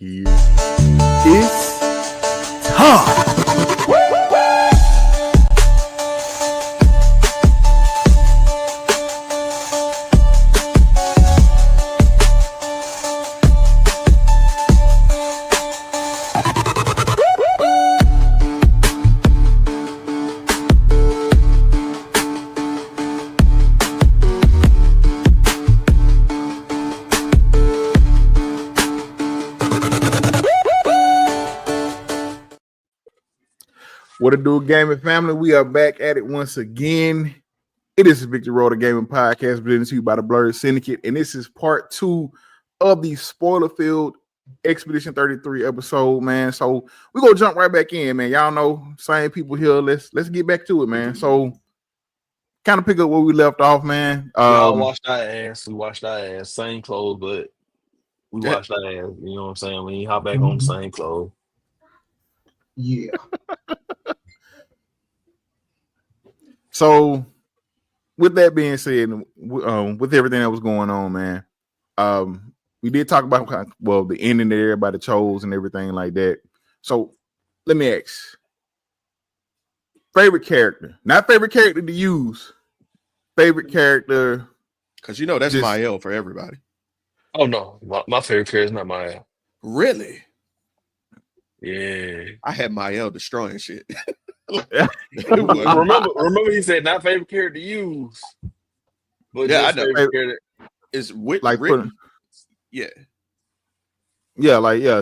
Here is time. What it do, gaming family? We are back at it once again. It is Victor Road, a gaming podcast presented to you by the Blurred Syndicate, and this is part 2 of the spoiler-filled Expedition 33 episode, man. So we're gonna jump right back in, man. Y'all know, same people here. Let's get back to it, man. So kind of pick up where we left off, man. Y'all washed our ass. We washed our ass. Same clothes, but we washed our ass. You know what I'm saying? We ain't hop back on the same clothes. Yeah. So, with that being said, with everything that was going on, man, we did talk about the ending that everybody chose and everything like that. So, let me ask: favorite character, not favorite character to use, favorite character, because you know that's Mael for everybody. Oh no, my favorite character is not Mael. Really? Yeah, I had Mael destroying shit. remember he said not favorite character to use. But yeah, I know. Favorite character is like written. Yeah.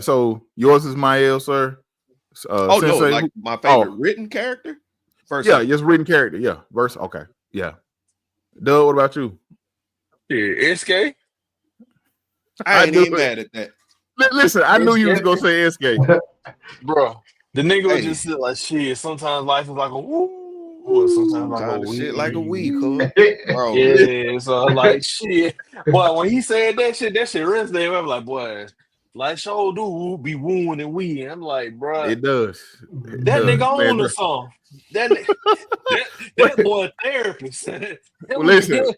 So yours is Mael, sir. No, like my favorite written character. First, just written character. Yeah, verse. Okay, yeah. Doug, what about you? Yeah, SK. I ain't even mad at that. Listen, I knew you was gonna say SK, bro. The nigga would just sit like shit. Sometimes life is like a woo, sometimes like a wee. Shit like a wee, cool. Bro. Yeah, so like shit. Boy, when he said that shit resonated. I'm like, boy, like show do be wooing and we. I'm like, bro, it does. That nigga on the song. That boy a therapist. Listen,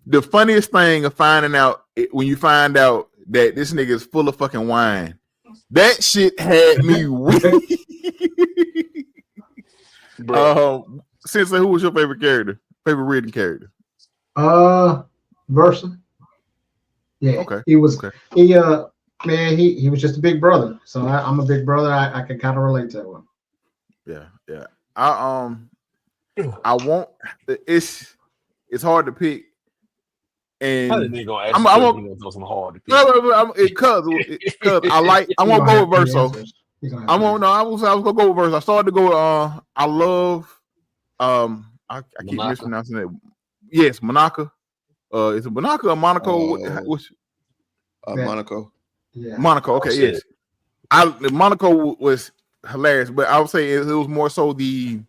the funniest thing of finding out when you find out that this nigga is full of fucking wine. That shit had me weak. Sensei, who was your favorite character? Favorite written character? Versa. Yeah. Okay. He was he was just a big brother. So I'm a big brother. I can kind of relate to him. Yeah. I won't. It's hard to pick. And I'm gonna throw some hard because I won't go with Verso. I was gonna go with Verso. I started to go. I love. I keep mispronouncing it. Yes, Monaco. Is it Monaco or Monaco? Monaco. Yeah. Monaco. Okay, yes. Monaco was hilarious, but I would say it was more so the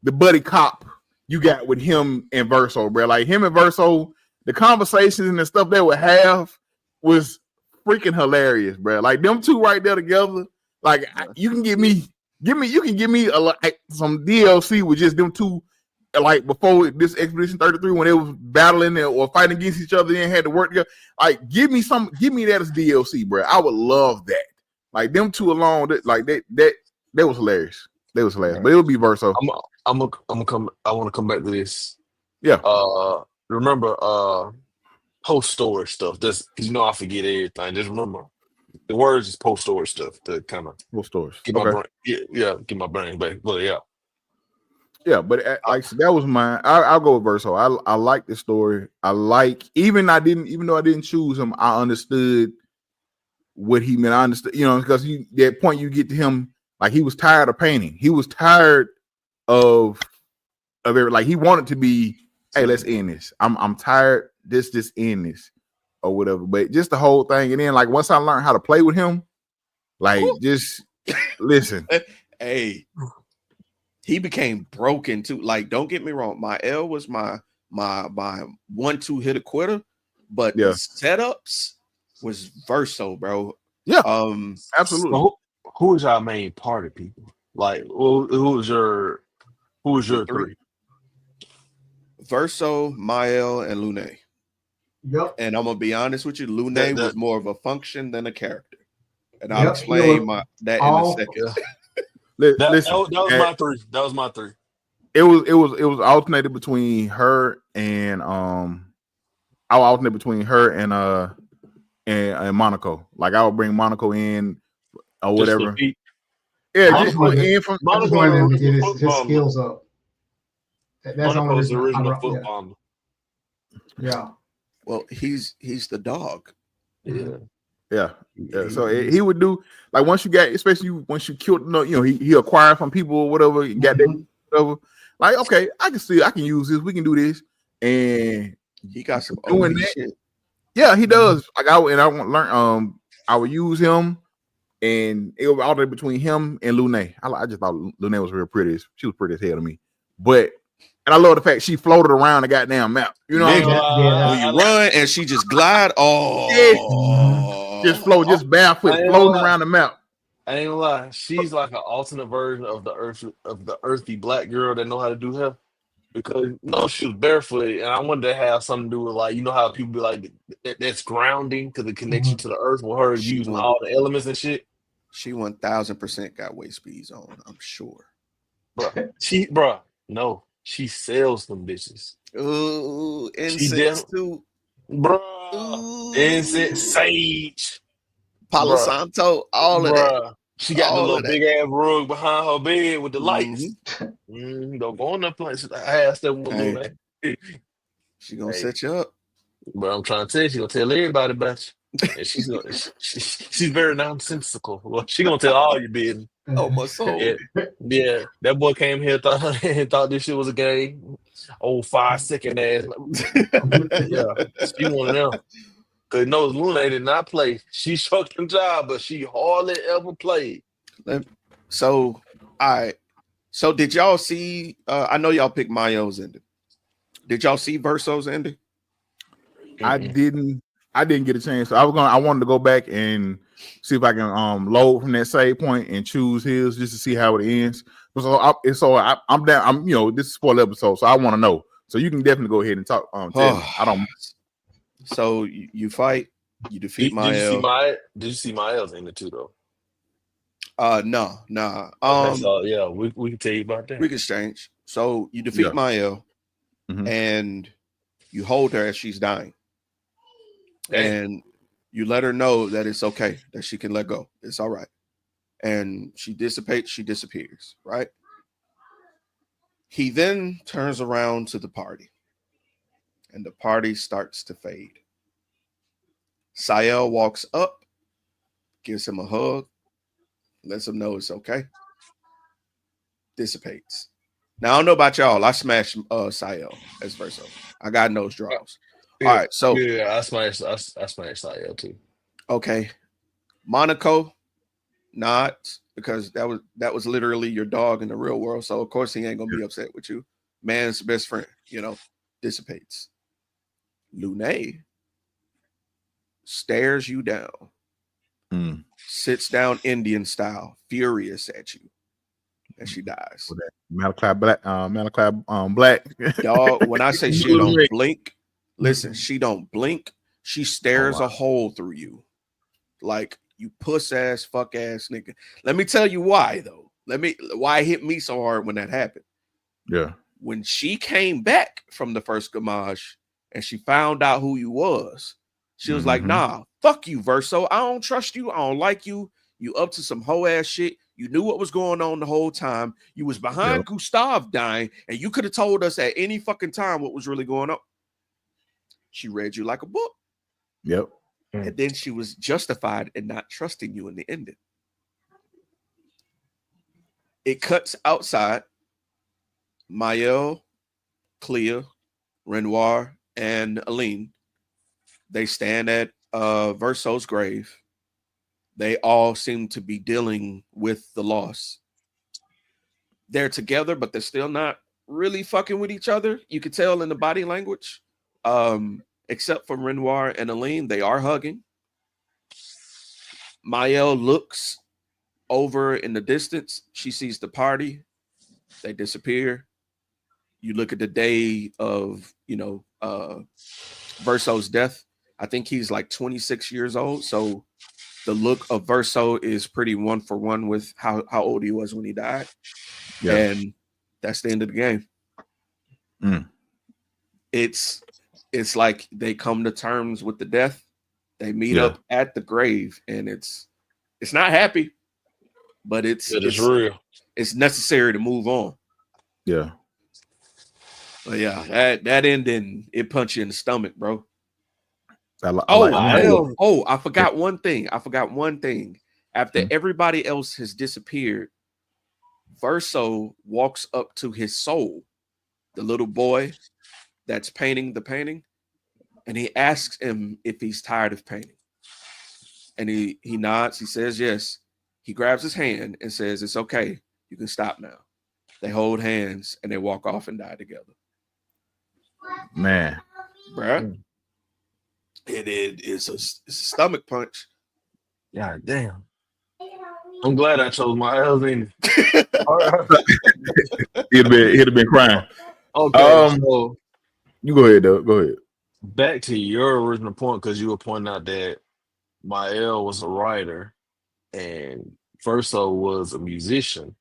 buddy cop you got with him and Verso, bro. Like him and Verso. The conversations and the stuff they would have was freaking hilarious, bro. Like them two right there together. Like you can give me some DLC with just them two. Like before this Expedition 33, when they was battling or fighting against each other and had to work together. Like give me that as DLC, bro. I would love that. Like them two alone, like that was hilarious. They was hilarious, but it would be Verso. I want to come back to this. Yeah. Remember post storage stuff. Just because I forget everything. Just remember the words is post storage stuff to kind of post storage. Get my brain, get my brain back. But yeah. But like that was mine. I'll go with Verso. I like the story. Even though I didn't choose him, I understood what he meant. I understood, because that point you get to him, like he was tired of painting. He was tired of it. Like he wanted to be. Hey, let's end this. I'm tired. Just end this or whatever. But just the whole thing. And then like once I learned how to play with him, like just listen. Hey, he became broken too. Like, don't get me wrong. Mael was my 1-2 hitter quitter, but the setups was Verso, bro. Yeah. Absolutely. So who is our main party people? Like who was your three? Verso, Mael, and Lune. Yep. And I'm gonna be honest with you, Lune was more of a function than a character. And I'll Yep, explain that in a second. Yeah. Listen, that was my three. That was my three. It was alternated between her and I would alternate between her and Monaco. Like I would bring Monaco in or whatever. Yeah, I just just wanted in from. him to get his skills up. That's the only Monaco's the reason original foot bomber. Yeah. Well, he's the dog. Yeah. Yeah. So he would do like once you got, especially once you killed, he acquired from people or whatever, and got that whatever. Like, okay, I can use this. We can do this, and he got some doing that. Shit. Yeah, he does. Like I want to learn. I would use him, and it would alternate between him and Lune. I just thought Lune was real pretty. She was pretty as hell to me, and I love the fact she floated around the goddamn map. You know, when you run and she just glide, just float, just barefoot, floating around the map. I ain't gonna lie, she's like an alternate version of the earthy black girl that know how to do hair. Because she was barefoot, and I wanted to have something to do with like how people be like that's grounding because the connection to the earth with her using all the elements and shit. She 1000% got waist beads on, I'm sure. No, she sells them bitches. Ooh, incense too, bro. Incense, sage, Palo Santo, all of that. She got the little big ass rug behind her bed with the lights. Don't go in that place. I asked them what she gonna set you up. But I'm trying to tell you, she gonna tell everybody about you. And she's very nonsensical. Well, she gonna tell all your business. Oh, my soul. Yeah, that boy came here thought this shit was a game. Old 5-second ass. Yeah, she one of them. Cause Lune did not play. She fucking job, but she hardly ever played. So, all right. So did y'all see? I know y'all picked Mayo's ending. Did y'all see Verso's ending? I didn't get a chance. So I wanted to go back and see if I can load from that save point and choose his just to see how it ends. I'm down. This is a spoiler episode, so I want to know. So you can definitely go ahead and talk. I don't. So you fight, you defeat Mayo. Did you see Mayo's ending too though? No. Yeah, we can tell you about that. We can exchange. So you defeat Mayo, and you hold her as she's dying, and you let her know that it's okay, that she can let go. It's all right, and she dissipates. She disappears. Right. He then turns around to the party, and the party starts to fade. Sael walks up, gives him a hug, lets him know it's okay. Dissipates. Now I don't know about y'all. I smashed Sael as Verso. I got nose draws. All right, so I smashed Sael too. Okay, Monaco, not because that was literally your dog in the real world. So of course he ain't gonna be upset with you. Man's best friend, dissipates. Lune stares you down, sits down Indian style, furious at you, and she dies. Malachi Black. Y'all, when I say she don't blink, listen, she don't blink. She stares a hole through you, like you puss ass, fuck ass nigga. Let me tell you why though. Why it hit me so hard when that happened. Yeah, when she came back from the first Gamage and she found out who you was. She was like, nah, fuck you, Verso. I don't trust you. I don't like you. You up to some hoe ass shit. You knew what was going on the whole time. You was behind Gustav dying, and you could have told us at any fucking time what was really going on. She read you like a book. Yep. And then she was justified in not trusting you in the ending. It cuts outside. Mael, Clair, Renoir, and Aline. They stand at Verso's grave. They all seem to be dealing with the loss. They're together, but they're still not really fucking with each other. You could tell in the body language. Except for Renoir and Aline, they are hugging. Mael looks over in the distance. She sees the party. They disappear. You look at the day of, Verso's death. I think he's like 26 years old. So the look of Verso is pretty 1-for-1 with how old he was when he died. Yeah. And that's the end of the game. It's like they come to terms with the death. They meet up at the grave, and it's not happy, but it's real. It's necessary to move on. Yeah. But yeah, that ending, it punched you in the stomach, bro. I forgot one thing. After everybody else has disappeared, Verso walks up to his soul, the little boy that's painting the painting, and he asks him if he's tired of painting. And he nods. He says yes. He grabs his hand and says, "It's okay. You can stop now." They hold hands and they walk off and die together. Man, bruh. It's a stomach punch. God damn. I'm glad I chose my L's in. He'd have been crying. Okay, so you go ahead, though. Go ahead. Back to your original point, because you were pointing out that Mael was a writer and Verso was a musician.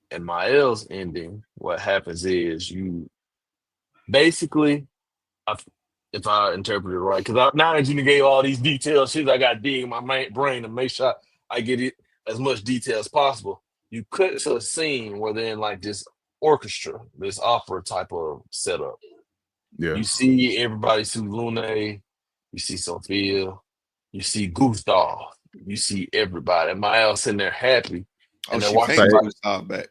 And Mael's ending, what happens is you basically, if I interpret it right, because now that you gave all these details, shit, I got to dig in my brain to make sure I get it as much detail as possible. You cut to a scene where they're in like this orchestra, this opera type of setup. Yeah. You see everybody, see Lune, you see Sophia, you see Gustav, you see everybody. And Mael sitting there happy. And she paid Gustav back.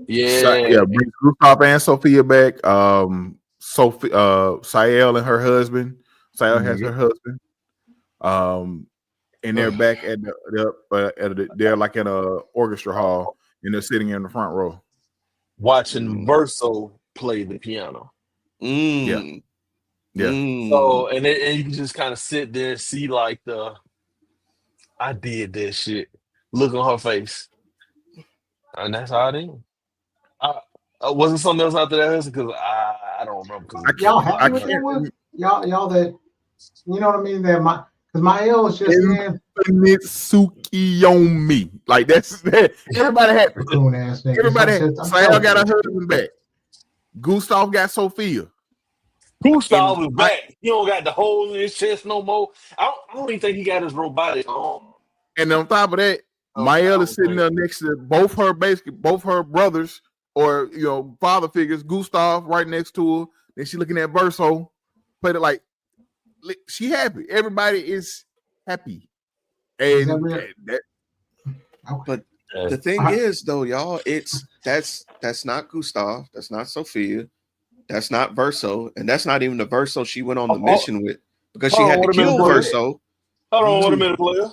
Yeah, bring Gustav and Sophia back. Sael and her husband. Sael has her husband. And they're back at they're like in a orchestra hall, and they're sitting in the front row, watching Verso play the piano. Yeah. So and you can just kind of sit there and see like I did that shit. Look on her face, and that's how it is. Wasn't something else after that? Because I don't remember. Y'all happy with that one? Y'all that, you know what I mean? That because Mael is just Tsukiyomi. Like that's everybody happy. Everybody happy. Sael got her husband back. Gustav got Sophia. Gustav is back. He don't got the hole in his chest no more. I don't even think he got his robotic arm. And on top of that, Mael is sitting there next to both her brothers, or father figures. Gustav right next to her. Then she looking at Verso. Played it like she happy. Everybody is happy. And but the thing is, though, y'all, that's not Gustav. That's not Sophia. That's not Verso, and that's not even the Verso she went on the mission with, because she had to kill Verso. Hold on, wait a minute, player.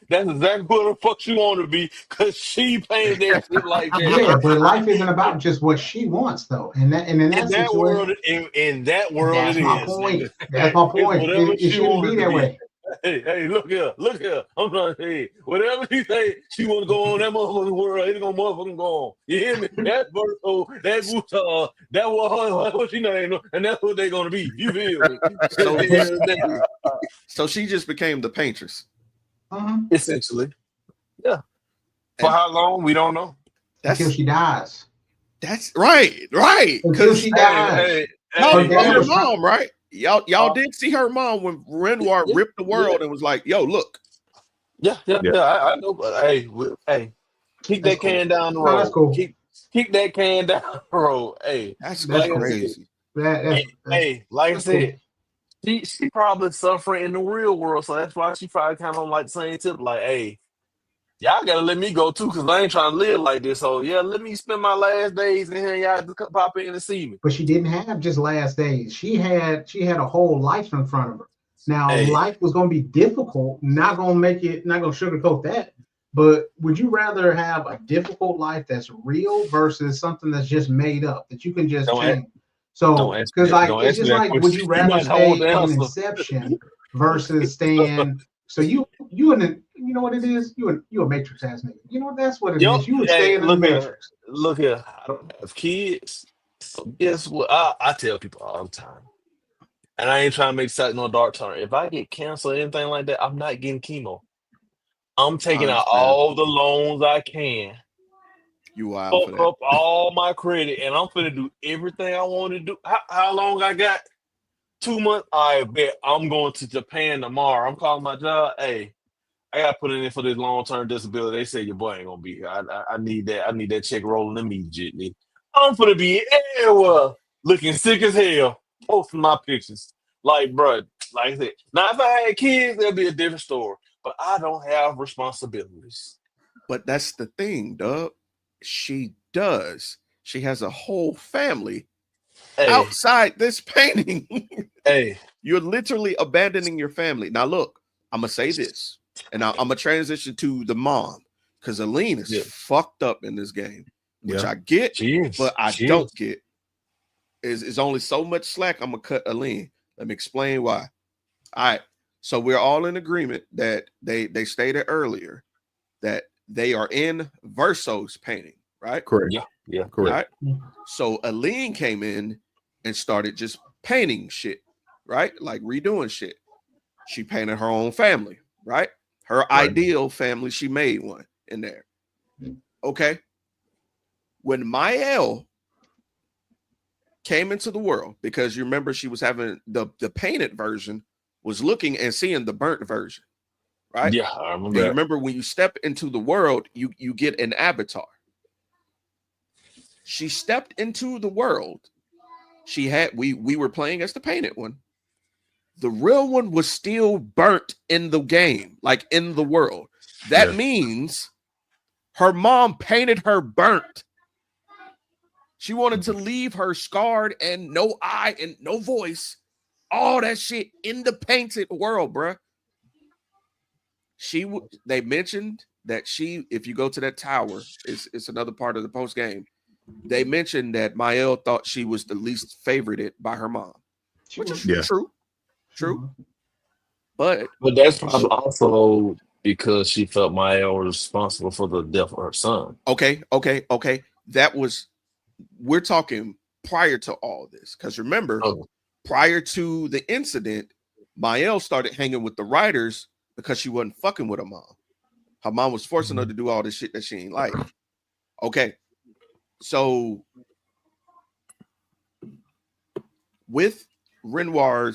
That's exactly what the fuck she want to be, because she painted that shit like that. Yeah, but life isn't about just what she wants, though. In that world, that's my point. That's my point. It shouldn't be that way. Hey, look here. I'm trying to say, whatever she say, she want to go on that motherfucking world, it's gonna motherfucking go on. You hear me? That Verso, that Gustav, that what she name, and that's what they gonna be. You feel me? So she just became the paintress. Essentially, yeah. For how long, we don't know. Until she dies. That's right. Until she dies. Her mom, right? Y'all did see her mom when Renoir ripped the world and was like, "Yo, look." Yeah. I know, but hey, keep that can down the road. That's cool. Keep that can down the road. Hey, that's crazy. Hey, like I said, she probably suffering in the real world, so that's why she probably kind of like saying tip, like, "Hey, y'all gotta let me go too, because I ain't trying to live like this. So yeah, let me spend my last days in here. Y'all just pop in and see me." But she didn't have just last days. She had a whole life in front of her. Now life was gonna be difficult. Not gonna sugarcoat that. But would you rather have a difficult life that's real versus something that's just made up that you can just change? So because it's just like, would you rather stay in Inception versus staying? So you know what it is? You a Matrix ass nigga. You know what that's what it is. You would stay in the Matrix. Look here, I don't have kids. So guess what? I tell people all the time. And I ain't trying to make sight no dark turn. If I get cancer or anything like that, I'm not getting chemo. I'm I taking out understand. all the loans I can. You wild for Fuck that. up all my credit, and I'm finna do everything I want to do. How long I got? 2 months. I bet I'm going to Japan tomorrow. I'm calling my job. Hey, I got to put it in for this long-term disability. They say your boy ain't gonna be here. I need that. I need that check rolling immediately. I'm finna be everywhere, looking sick as hell, posting my pictures. Like, bro, like I said, now if I had kids, that'd be a different story. But I don't have responsibilities. But that's the thing, Doug. She does. She has a whole family Hey, outside this painting. hey, You're literally abandoning your family. Now, look, I'm gonna say this, and I'm gonna transition to the mom because Aline is fucked up in this game, which I get, but I don't get. Is only so much slack. I'm gonna cut Aline. Let me explain why. All right, so we're all in agreement that they stated earlier that they are in Verso's painting, right? Correct. Yeah, correct. Right? So Aline came in and started just painting shit, right? Like redoing shit. She painted her own family, right? Her ideal family, she made one in there. Okay. When Mael came into the world, because you remember she was having the painted version, was looking and seeing the burnt version, right? Yeah, I remember. And you remember when you step into the world, you get an avatar. She stepped into the world. She had we were playing as the painted one. The real one was still burnt in the game, like in the world. That means her mom painted her burnt. She wanted to leave her scarred and no eye and no voice, all that shit in the painted world, bruh. They mentioned that if you go to that tower, it's another part of the post game. They mentioned that Mael thought she was the least favorited by her mom, which is true. But that's probably also because she felt Mael was responsible for the death of her son. Okay. We're talking prior to all this, because remember, prior to the incident, Mael started hanging with the writers because she wasn't fucking with her mom. Her mom was forcing her to do all this shit that she ain't like. Okay. So with Renoir,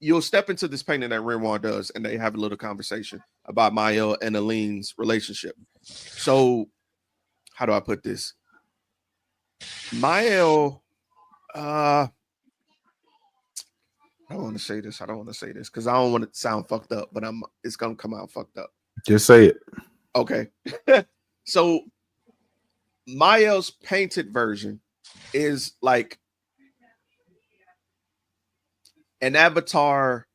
you'll step into this painting that Renoir does, and they have a little conversation about Mael and Aline's relationship. So, how do I put this? Mael, I don't want to say this because I don't want it to sound fucked up, but it's gonna come out fucked up. Just say it. Okay. So Mael's painted version is like an avatar,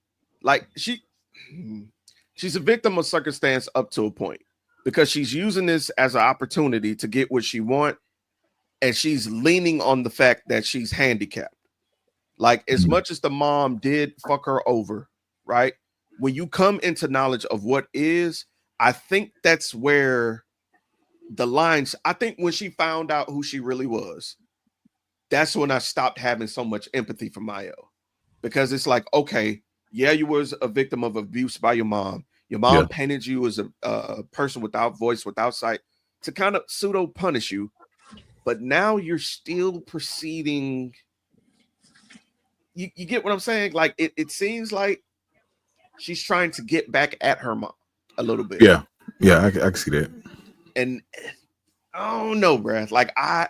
like she's a victim of circumstance up to a point, because she's using this as an opportunity to get what she wants, and she's leaning on the fact that she's handicapped. Like, as much as the mom did fuck her over, right? When you come into knowledge of what is, I think that's where the lines, I think when she found out who she really was, that's when I stopped having so much empathy for Mael. Because it's like, okay, yeah, you was a victim of abuse by your mom. Your mom painted you as a person without voice, without sight, to kind of pseudo punish you. But now you're still proceeding. You get what I'm saying? Like, it seems like she's trying to get back at her mom a little bit. Yeah, I can see that. And I don't know, bruh. Like, I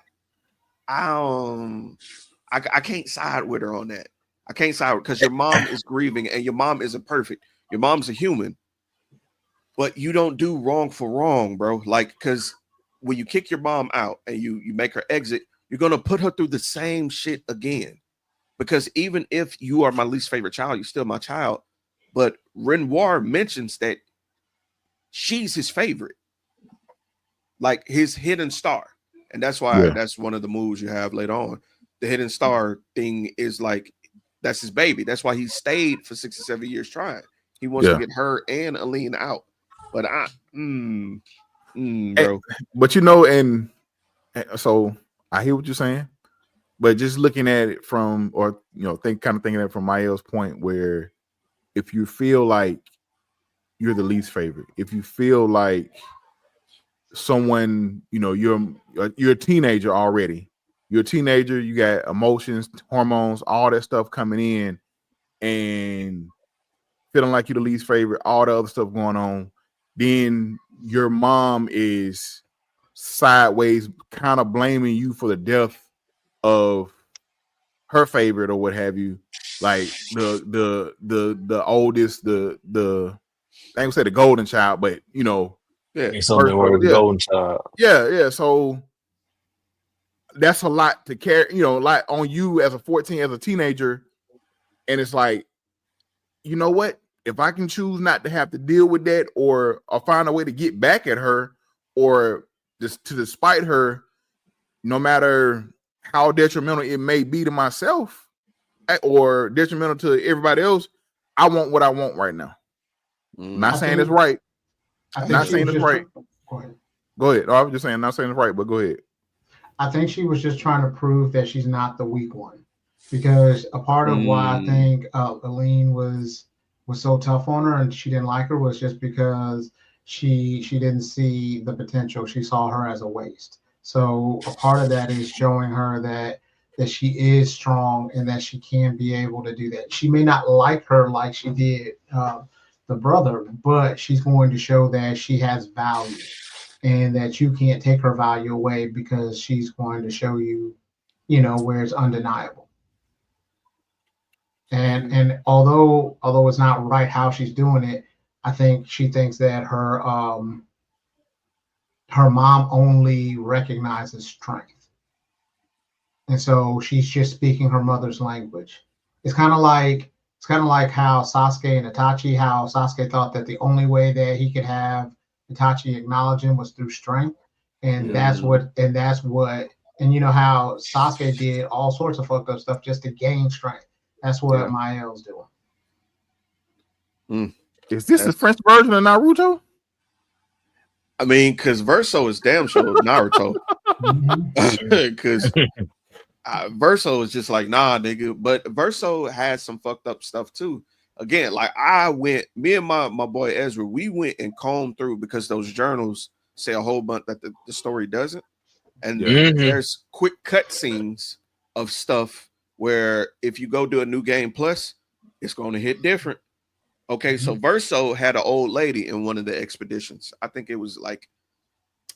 can't side with her on that. I can't side because your mom is grieving, and your mom isn't perfect. Your mom's a human, but you don't do wrong for wrong, bro. Like, because when you kick your mom out and you make her exit, you're gonna put her through the same shit again. Because even if you are my least favorite child, you're still my child. But Renoir mentions that she's his favorite, like his hidden star. And that's why that's one of the moves you have later on. The hidden star thing is like, that's his baby. That's why he stayed for 67 years trying. He wants to get her and Aline out. But bro. But you know, and so I hear what you're saying. but just looking at it from, or thinking of it from Mael's point, where if you feel like you're the least favorite, if you feel like someone, you're a teenager already, you're a teenager, you got emotions, hormones, all that stuff coming in, and feeling like you're the least favorite, all the other stuff going on, then your mom is sideways kind of blaming you for the death of her favorite or what have you, like the oldest, the I ain't say the golden child, but something where the golden child. Yeah. So that's a lot to carry, like on you as a teenager. And it's like, you know what? If I can choose not to have to deal with that, or find a way to get back at her, or just to despite her, no matter how detrimental it may be to myself or detrimental to everybody else, I want what I want right now. Not saying it's right. Not saying it's right. Go ahead. No, I was just saying, not saying it's right, but go ahead. I think she was just trying to prove that she's not the weak one, because a part of why I think Aline was so tough on her and she didn't like her was just because she didn't see the potential. She saw her as a waste. So a part of that is showing her that she is strong and that she can be able to do that. She may not like her like she did the brother, but she's going to show that she has value and that you can't take her value away, because she's going to show you, where it's undeniable. And although it's not right how she's doing it, I think she thinks that her mom only recognizes strength, and so she's just speaking her mother's language. It's kind of like how Sasuke and Itachi, how Sasuke thought that the only way that he could have Itachi acknowledge him was through strength, and that's what and you know how Sasuke did all sorts of fucked up stuff just to gain strength. That's what Mael's doing. Is this the French version of Naruto? I mean, because Verso is damn sure Naruto. Because Verso is just like, nah, nigga. But Verso has some fucked up stuff too. Again, like me and my boy Ezra, we went and combed through, because those journals say a whole bunch that the story doesn't. And there's quick cut scenes of stuff where if you go do a new game plus, it's going to hit different. Okay, so Verso had an old lady in one of the expeditions. I think it was like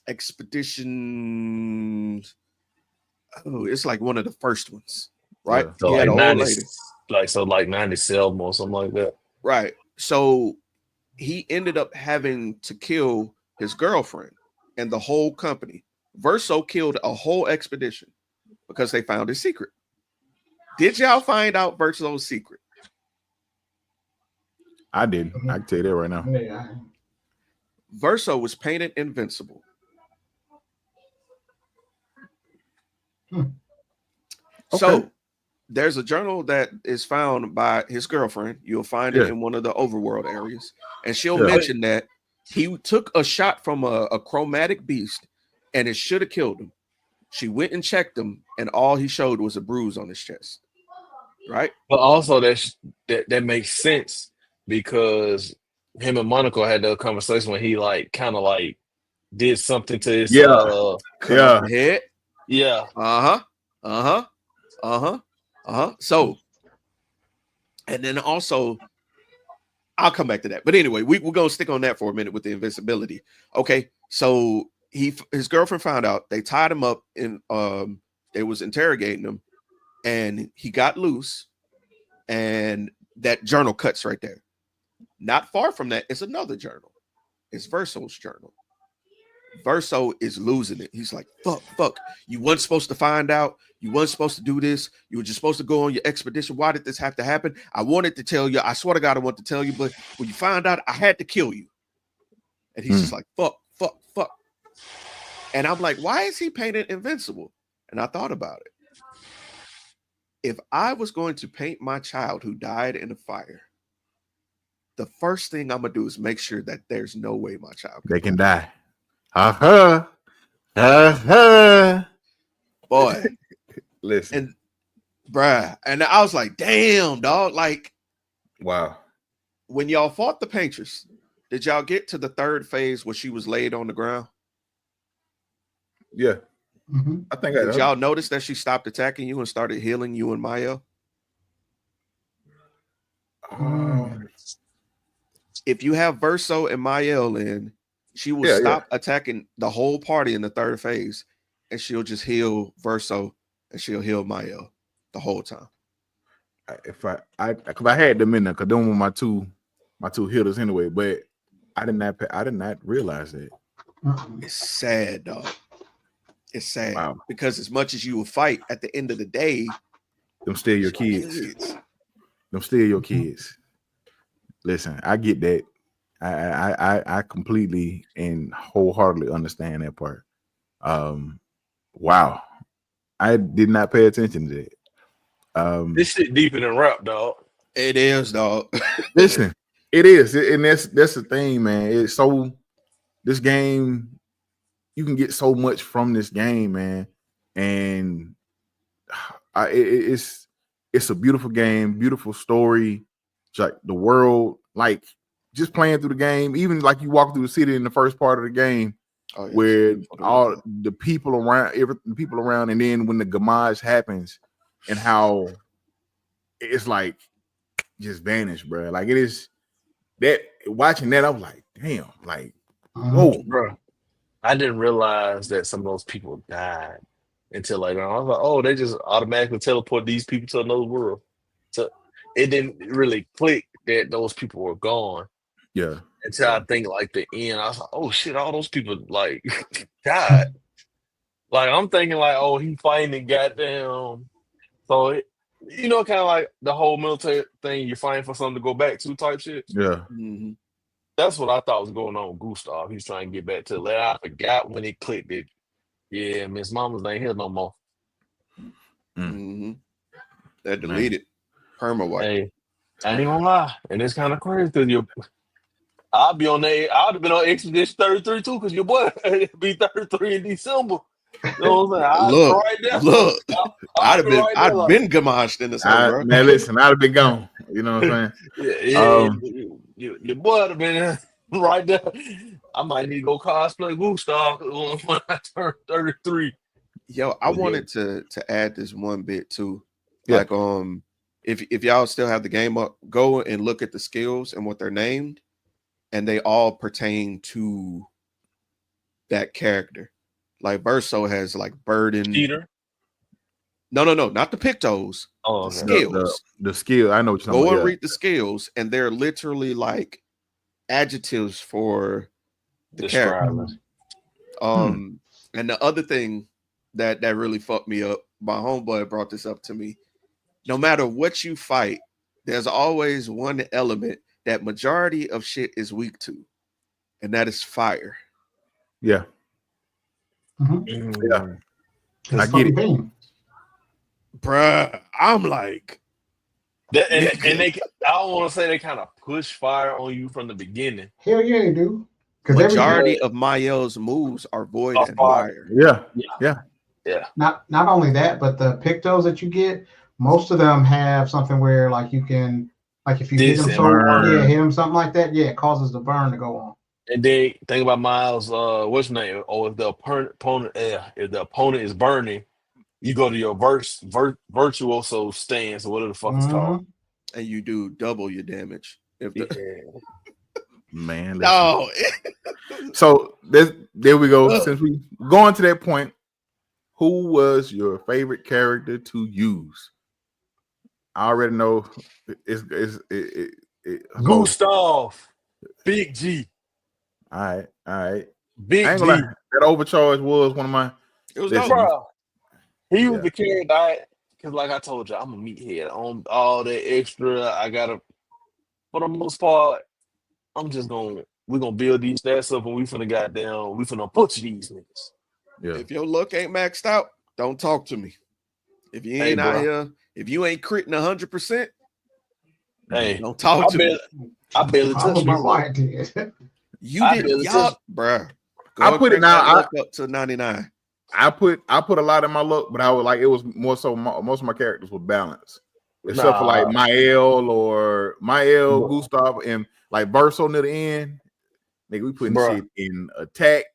expedition. Oh, it's like one of the first ones, right? So he like had an old lady. Like 90 Selma or something like that. Right. So he ended up having to kill his girlfriend and the whole company. Verso killed a whole expedition because they found his secret. Did y'all find out Verso's secret? I didn't. I can tell you that right now. Yeah. Verso was painted invincible. Okay. So there's a journal that is found by his girlfriend. You'll find it in one of the overworld areas. And she'll mention that he took a shot from a chromatic beast and it should have killed him. She went and checked him, and all he showed was a bruise on his chest. Right? But also that makes sense, because him and Monaco had that conversation when he kind of did something to his cut off the head. Yeah. So, and then also, I'll come back to that. But anyway, we're gonna stick on that for a minute with the invincibility. Okay, so his girlfriend found out. They tied him up and they was interrogating him, and he got loose. And that journal cuts right there. Not far from that is another journal. It's Verso's journal. Verso is losing it. He's like, fuck. You weren't supposed to find out. You weren't supposed to do this. You were just supposed to go on your expedition. Why did this have to happen? I wanted to tell you. I swear to God, I want to tell you. But when you found out, I had to kill you. And he's just like, fuck. And I'm like, why is he painted invincible? And I thought about it. If I was going to paint my child who died in a fire, the first thing I'm going to do is make sure that there's no way my child can die. Boy, Listen. And bruh, and I was like, damn, dog. Like, wow. When y'all fought the Paintress, did y'all get to the third phase where she was laid on the ground? Yeah. Mm-hmm. I think did y'all notice that she stopped attacking you and started healing you and Mael? If you have Verso and Mael in, she will stop attacking the whole party in the third phase, and she'll just heal Verso and she'll heal Mael the whole time. If I had them in there, because them were my two hitters anyway, but I did not realize that. It's sad, dog. It's sad because as much as you will fight, at the end of the day, them still your kids. Them still your kids. Listen, I get that. I completely and wholeheartedly understand that part. Wow. I did not pay attention to that. This shit deeper than rap, dog. It is, dog. Listen, it is, and that's the thing, man. It's so this game, you can get so much from this game, man, and it's a beautiful game, beautiful story. It's like the world, like just playing through the game, even like you walk through the city in the first part of the game, where all the people around, and then when the gamage happens, and how it's like just vanished, bro. Like it is that watching that, I was like, damn, like, whoa, bro. I didn't realize that some of those people died until later on. I was like, oh, they just automatically teleport these people to another world. So it didn't really click that those people were gone. Yeah. Until I think like the end, I was like, oh shit, all those people like died. Like I'm thinking like, oh, he fighting and goddamn. So kind of like the whole military thing, you're fighting for something to go back to type shit. Yeah. Mm-hmm. That's what I thought was going on with Gustav. He's trying to get back to the land. I forgot when it clicked it. Yeah, Miss Mama's ain't here no more. Mm-hmm. That deleted. Perma wipe. Hey, I ain't gonna lie. And it's kind of crazy because I'd have been on Expedition 33 too, because your boy be 33 in December. You know what I'm saying? Look. I'd been gamashed in the summer, bro. Man, listen, I'd have been gone. You know what I'm saying? Your boy would have been right there. I might need to go cosplay Gustav when I turn 33. Yo, I wanted to add this one bit too. Yeah. Like, if y'all still have the game up, go and look at the skills and what they're named, and they all pertain to that character. Like Verso has like burden. Peter. No, not the Pictos. Oh, the skills. The skill. I know what you're talking about. Go and read the skills, and they're literally like adjectives for the character. And the other thing that really fucked me up, my homeboy brought this up to me. No matter what you fight, there's always one element that majority of shit is weak to, and that is fire. Yeah. Mm-hmm. Yeah. I get it. Bruh, I'm like, and they, I don't want to say they kind of push fire on you from the beginning. Hell yeah, they do. Majority of Mael's moves are void and fire. Yeah. Not only that, but the Pictos that you get, most of them have something where like you can, like if you hit them hit him something like that, it causes the burn to go on. And then think about Miles, what's his name? Oh, if the opponent is burning, you go to your virtuoso stance or whatever the fuck it's called, and you do double your damage. Man, no. So there we go. Since we going to that point, who was your favorite character to use? I already know it's Gustav, Big G. All right. Big G. That overcharge was one of my. It was bro. He was the character because, like I told you, I'm a meathead on all that extra. I gotta, for the most part, we're gonna build these stats up, and we finna butcher these niggas. Yeah. If your luck ain't maxed out, don't talk to me. If you ain't out here, if you ain't critting 100%, don't talk to me. I barely touched my luck. You did, y'all, bruh. I put it now. Up to 99. I put a lot in my luck, but I was like, it was more so most of my characters were balanced, except for like Mael, Gustav, and like Verso near the end. Nigga, we putting shit in attack.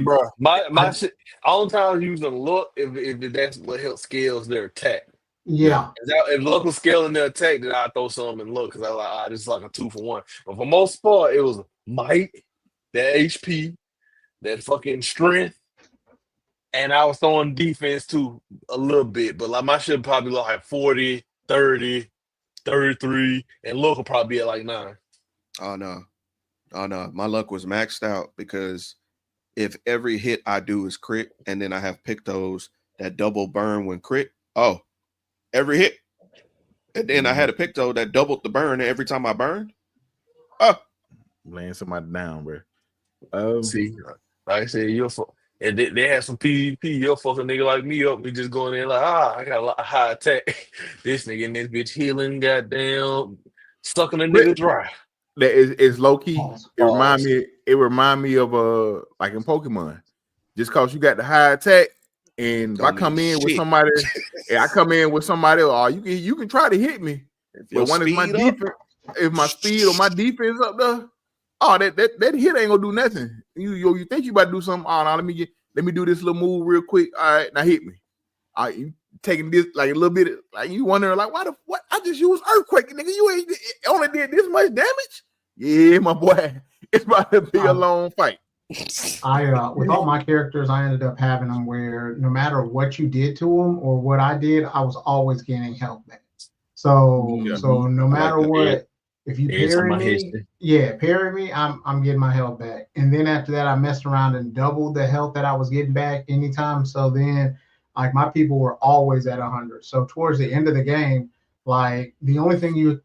Bro, my shit. All the time I was using luck if that's what helps scales their attack. Yeah. If luck was scaling their attack, then I throw some in luck because I was like, this is like a 2-for-1. But for most part, it was might, that HP, that fucking strength, and I was throwing defense too a little bit. But like my shit probably look like 40, 30, 33, and luck will probably be at like 9. Oh no, my luck was maxed out because if every hit I do is crit, and then I have Pictos that double burn when crit. Oh. Every hit. And then I had a Picto that doubled the burn every time I burned. Oh. Laying somebody down, bro. See, like I said, and they had some PvP. You'll fucking nigga like me up. We just going in like, I got a lot of high attack. This nigga in this bitch healing, goddamn, sucking a nigga dry. That is low key. It remind me of like in Pokemon. Just cause you got the high attack. And if I come in with somebody, oh, you can try to hit me. But when it's my defense, if my speed or my defense up there, oh, that hit ain't gonna do nothing. You think you about to do something? Oh, no, let me do this little move real quick. All right, now hit me. All right, you taking this like a little bit, like you wondering like what? I just used earthquake, nigga. You ain't only did this much damage. Yeah, my boy, it's about to be a long fight. With all my characters, I ended up having them where no matter what you did to them or what I did, I was always gaining health back. So no matter what, if you parry me, I'm getting my health back. And then after that, I messed around and doubled the health that I was getting back anytime. So then, like my people were always at 100. So towards the end of the game, like the only thing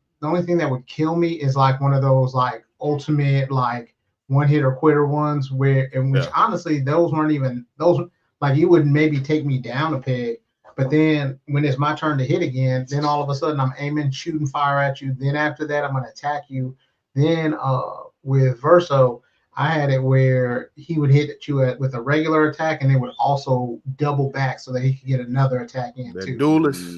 that would kill me is like one of those like ultimate like one hit or quitter ones which honestly those weren't even those, like you would maybe take me down a peg, but then when it's my turn to hit again, then all of a sudden I'm aiming, shooting fire at you. Then after that I'm going to attack you. Then with Verso, I had it where he would hit you with a regular attack and then would also double back so that he could get another attack in too. Duelist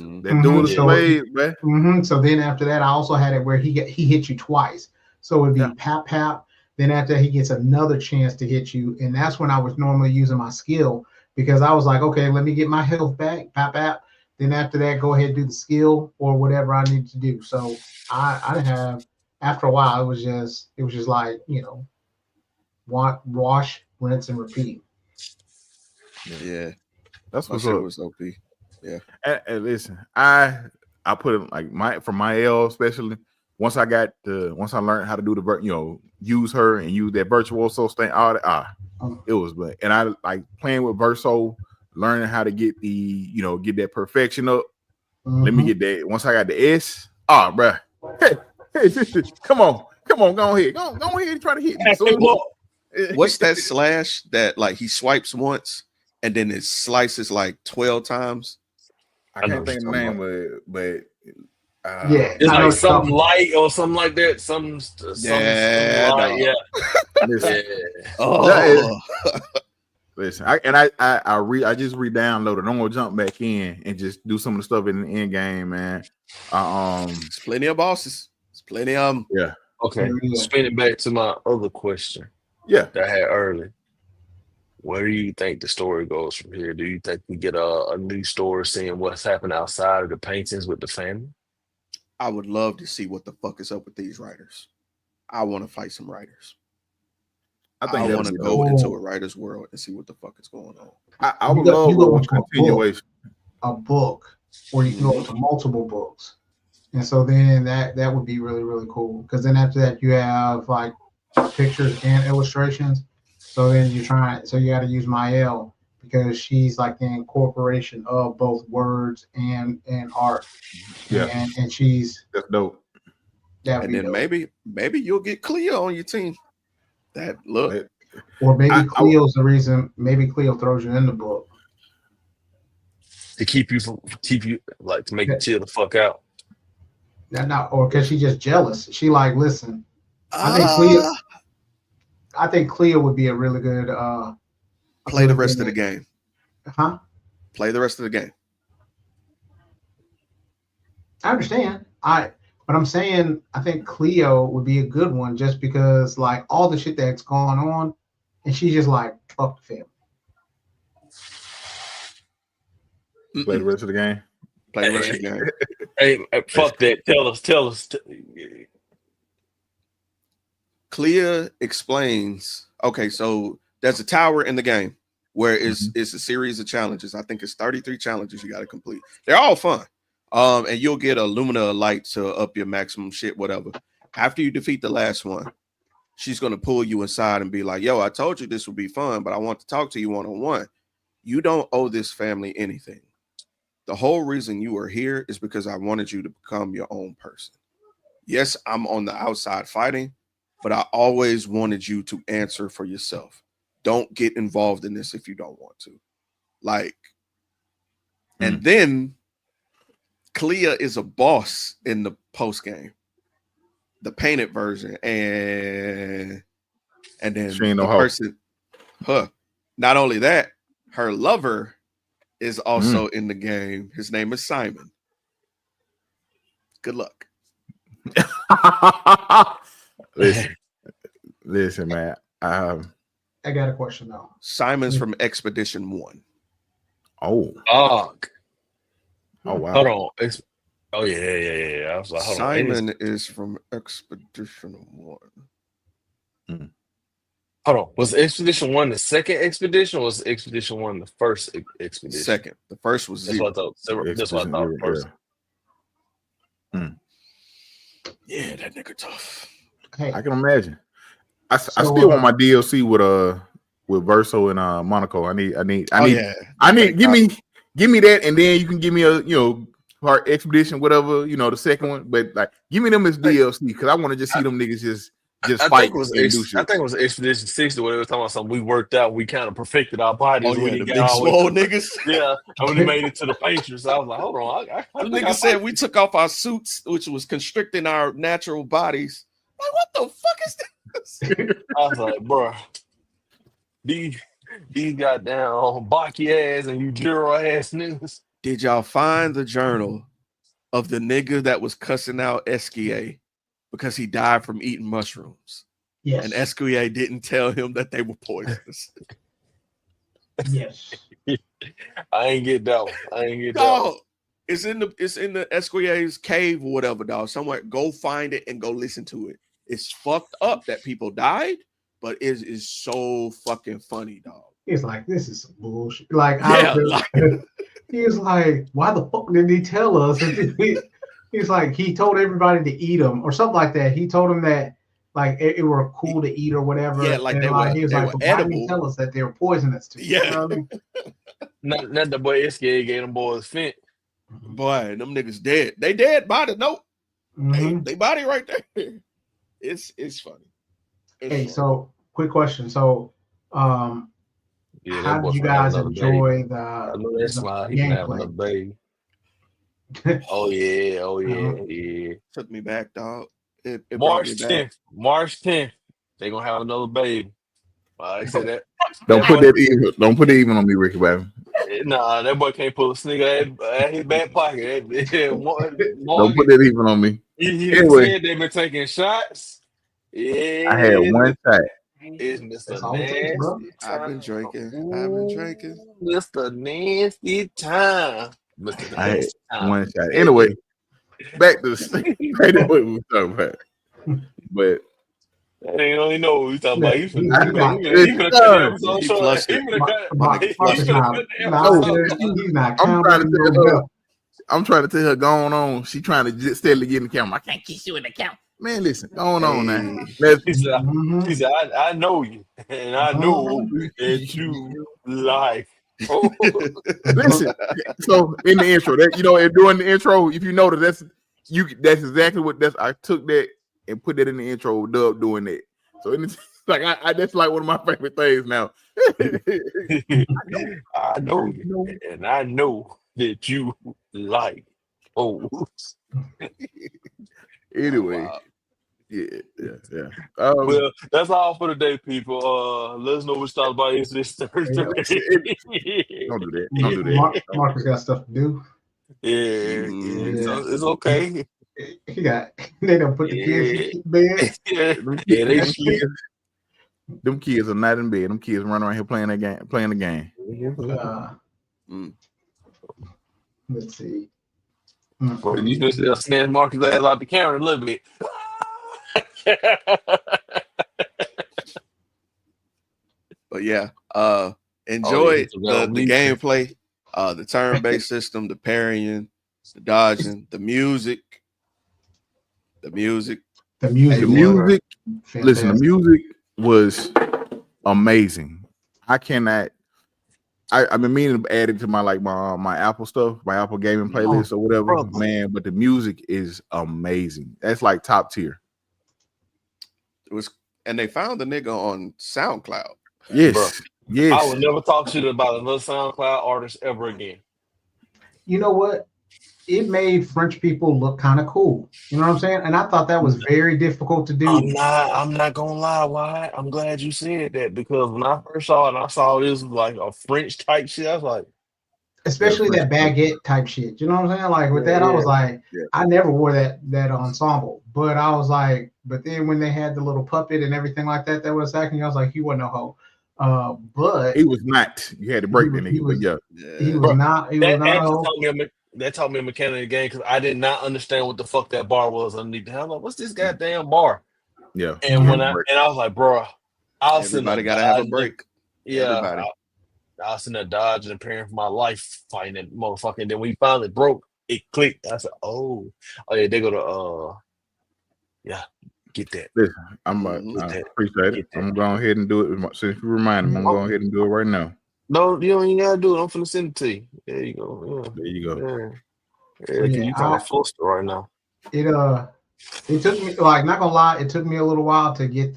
blade, man. So then after that I also had it where he hit you twice. So it would be pap. Then after that, he gets another chance to hit you. And that's when I was normally using my skill because I was like, okay, let me get my health back, pap. Then after that, go ahead and do the skill or whatever I need to do. So I have, after a while, it was just like, wash, rinse, and repeat. Yeah. That's what's up. It was OP. Yeah. And listen, I put it like for my L especially. Once I learned how to do the, use her and use that virtuoso thing, all that, it was good. And I like playing with Verso, learning how to get get that perfection up. Let me get that. Once I got the S, bro. Hey, sister, come on, go ahead and try to hit me. So, what's that slash that like he swipes once and then it slices like 12 times? I can't think of the name, but it's like something light or something like that. Something light. Listen, I just re-downloaded. I'm gonna jump back in and just do some of the stuff in the end game, man. There's plenty of bosses. There's plenty of them. Yeah. Okay. Spinning back to my other question. Yeah. That I had early. Where do you think the story goes from here? Do you think we get a new story seeing what's happened outside of the paintings with the family? I would love to see what the fuck is up with these writers. I want to fight some writers. I want to go into a writer's world and see what the fuck is going on. I would love a continuation. A book, or you can go into multiple books. And so then that would be really, really cool. Because then after that, you have like pictures and illustrations. So then you got to use Mael because she's like the incorporation of both words and art. Yeah. And she's that's dope. And then dope. maybe you'll get Cleo on your team. That look. Or maybe Cleo's the reason. Maybe Cleo throws you in the book to keep you like to make you chill the fuck out. Or because she's just jealous. She like, listen. I think Cleo would be a really good Play the rest of the game. Huh? Play the rest of the game. I understand. But I'm saying I think Cleo would be a good one just because like all the shit that's going on, and she's just like fuck the family. Play the rest of the game. Play the rest of the game. Hey, fuck that. Tell us. Clea explains. Okay, so there's a tower in the game where it's a series of challenges. I think it's 33 challenges you got to complete. They're all fun. And you'll get a Lumina light to up your maximum shit, whatever. After you defeat the last one, she's gonna pull you inside and be like, "Yo, I told you this would be fun, but I want to talk to you one-on-one. You don't owe this family anything. The whole reason you are here is because I wanted you to become your own person. Yes, I'm on the outside fighting, but I always wanted you to answer for yourself. Don't get involved in this if you don't want to." Like, and then Clea is a boss in the post game, the painted version, and then the person, not only that, her lover is also in the game. His name is Simon. Good luck. Listen, man. I got a question though. Simon's from Expedition 1. Oh. Oh wow. Hold on. Yeah. I was like, hold Simon is from Expedition 1. Hold on. Was Expedition 1 the second expedition, or was Expedition 1 the first expedition? Second. The first was That's what I thought. That's what I thought first. Yeah, that nigga tough. Hey. I can imagine. I still want my DLC with Verso and Monaco. I need give me that, and then you can give me a Heart Expedition, whatever, the second one. But like, give me them as DLC because I want to just see them niggas just fight. I think it was Expedition 60 where they were talking about something we worked out. We kind of perfected our bodies. Oh, yeah, the big swole niggas. Yeah, and we made it to the Patriots. I was like, hold on. The nigga said we took off our suits, which was constricting our natural bodies. Like, what the fuck is this? I was like, bro, these goddamn Baki ass and Ujiro ass niggas. Did y'all find the journal of the nigga that was cussing out Esquier because he died from eating mushrooms? Yes. And Esquier didn't tell him that they were poisonous. Yes. I ain't get that one. It's in the Esquier's cave or whatever, dog. Somewhere. Go find it and go listen to it. It's fucked up that people died, but it is so fucking funny, dog. He's like, this is some bullshit. Like, he's like, why the fuck didn't he tell us? He's like, he told everybody to eat them or something like that. He told them that like it were cool to eat or whatever. Yeah, like he was like, why didn't he tell us that they were poisonous too? Yeah. You know what I mean? Not the boy Esquier gave them boys Fent. Boy, them niggas dead. They dead body. Nope. They body right there. It's funny. So quick question. So how did you guys enjoy the gameplay? Oh yeah. Took me back, dog. It March 10th. They're gonna have another baby. I said that. Don't put it even on me, Ricky, baby. Nah, that boy can't pull a sneaker at his back pocket. Don't put that even on me. He said they've been taking shots. Yeah, I had one shot. It's Mr. Nasty. I've been drinking. Mr. Nasty time. I had one shot. Anyway, back to what we were talking about. But they don't even know what we talking about. He's I'm trying to tell her, going on. She trying to just steadily get in the camera. I can't kiss you in the camera. Man, listen, going on now. He said, I know you, and I know that you like. Listen, so in the intro, during the intro, if you notice, that's exactly what I took that and put that in the intro. Dub doing that, so it's like that's like one of my favorite things now. I know you, and I know that you like. Anyway, Yeah. Well, that's all for today, people. Let us know what thoughts about this Thursday. Don't do that. Don't do that. Marcus got stuff to do. Yeah, it's okay. He got. They don't put the kids in bed. Them kids are not in bed. Them kids running around here playing the game. Let's see. Well, you just snatch Marcus' ass out the camera a little bit. But yeah, enjoyed the gameplay, the turn-based system, the parrying, the dodging, the music. Listen, the music was amazing. I've been meaning to add it to my my Apple stuff, my Apple gaming playlist or whatever, man. But the music is amazing. That's like top tier. It was, and they found the nigga on SoundCloud. Yes, yes. I would never talk shit about another SoundCloud artist ever again. You know what? It made French people look kind of cool. You know what I'm saying? And I thought that was very difficult to do. I'm not gonna lie, why? I'm glad you said that, because when I first saw it, I saw this like a French type shit. I was like, especially that baguette type shit. You know what I'm saying? Like with that, I was like, I never wore that ensemble. But I was like, but then when they had the little puppet and everything like that was acting, I was like, he wasn't no hoe. But he was not. You had to break that nigga. He was not. That taught me a mechanic of the game, because I did not understand what the fuck that bar was underneath the hell. Like, what's this goddamn bar? Yeah. And when I was like, bro, everybody gotta have a break. Yeah. I was in there dodging and preparing for my life, fighting that motherfucker. And then when he finally broke, it clicked. I said, oh yeah, they go to get that. Listen, I appreciate it. I'm gonna go ahead and do it. Since you reminded me, I'm gonna go ahead and do it right now. No, you don't even gotta do it. I'm finna send it to you. There you go. Yeah. There you go. Yeah, you kind of flustered right now. It took me, like, not gonna lie, it took me a little while to get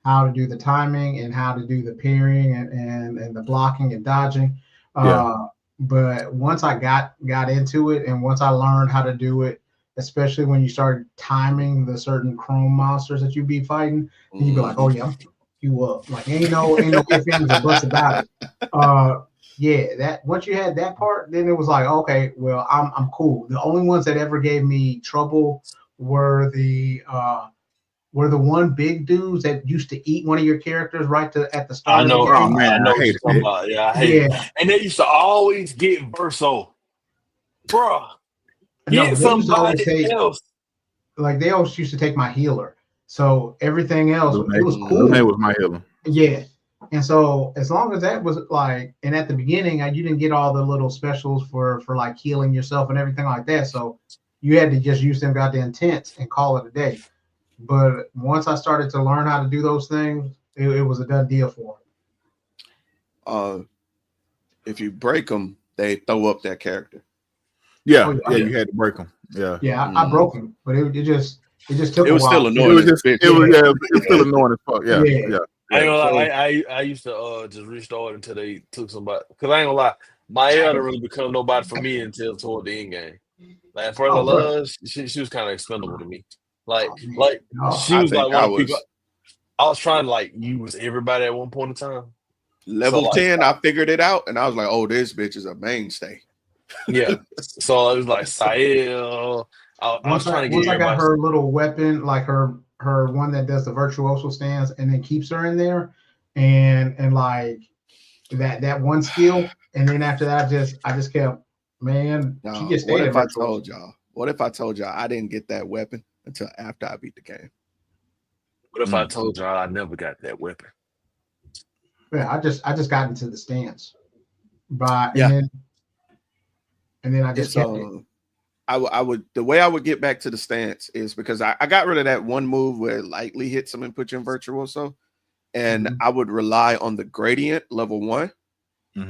how to do the timing and how to do the parrying and the blocking and dodging. But once I got into it, and once I learned how to do it, especially when you start timing the certain chrome monsters that you be fighting, and you be like, oh yeah, you up. Like ain't no ifs, ands, or buts about it. That once you had that part, then it was like, okay, well, I'm cool. The only ones that ever gave me trouble were the one big dudes that used to eat one of your characters at the start. I know. Of the game. Oh man, I hate it. I hate it. And they used to always get Verso, bro. Get somebody else. Like they always used to take my healer. So everything else, it was cool. That was my healer. Yeah. And so as long as that was like, and at the beginning, you didn't get all the little specials for like healing yourself and everything like that. So you had to just use them goddamn tents and call it a day. But once I started to learn how to do those things, it was a done deal for me. If you break them, they throw up that character. Yeah, you had to break them. Yeah, I broke them, but it just took. It was a while. Still annoying. It was still annoying as fuck. Yeah. I ain't gonna lie. I used to just restart until they took somebody. Because I ain't gonna lie, my didn't really become nobody for me until toward the end game. Like first I loved, she was kind of expendable to me. Like she was like one of people. I was trying to like use everybody at one point in time. Level 10, I figured it out, and I was like, "Oh, this bitch is a mainstay." Yeah. So it was like Sael. I was trying to get. Once I got her little weapon, like her one that does the virtuoso stance, and then keeps her in there, and like that one skill, and then after that, I just kept, man. She just stayed. What if I told y'all I didn't get that weapon until after I beat the game? What if I told y'all I never got that weapon? Yeah, I just got into the stance, and then I just kept it. I would the way I would get back to the stance is because I got rid of that one move where it lightly hits them and put you in virtuoso, and I would rely on the gradient level 1.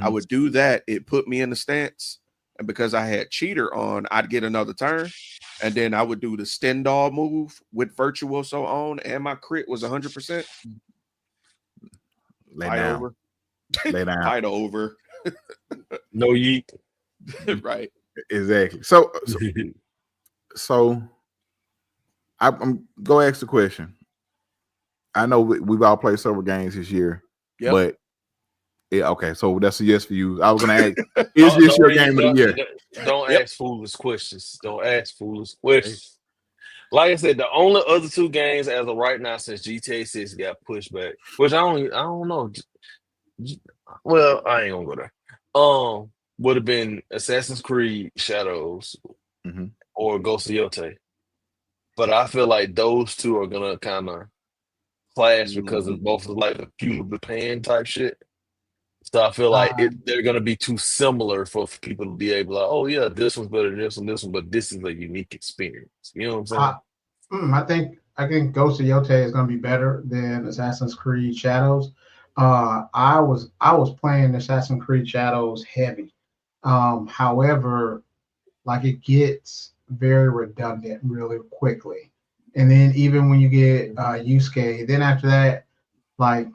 I would do that. It put me in the stance, and because I had cheater on, I'd get another turn, and then I would do the Stendhal move with virtuoso on, and my crit was 100%. Lay down. Fight over. No yeet. Right. Exactly. So I'm go ask the question. I know we've all played several games this year, but yeah, okay. So that's a yes for you. I was gonna ask, is this your game of the year? Don't ask foolish questions. Don't ask foolish questions. Like I said, the only other two games as of right now since GTA 6 got pushed back, which I don't know. Well, I ain't gonna go there. Would have been Assassin's Creed Shadows or Ghost of Yotei. But I feel like those two are gonna kind of clash because it's both like a feudal Japan type shit. So I feel like they're gonna be too similar for people to be able to, oh yeah, this one's better than this one, but this is a unique experience. You know what I'm saying? I think Ghost of Yotei is gonna be better than Assassin's Creed Shadows. I was playing Assassin's Creed Shadows heavy. However, like it gets very redundant really quickly. And then even when you get Yusuke, then after that, like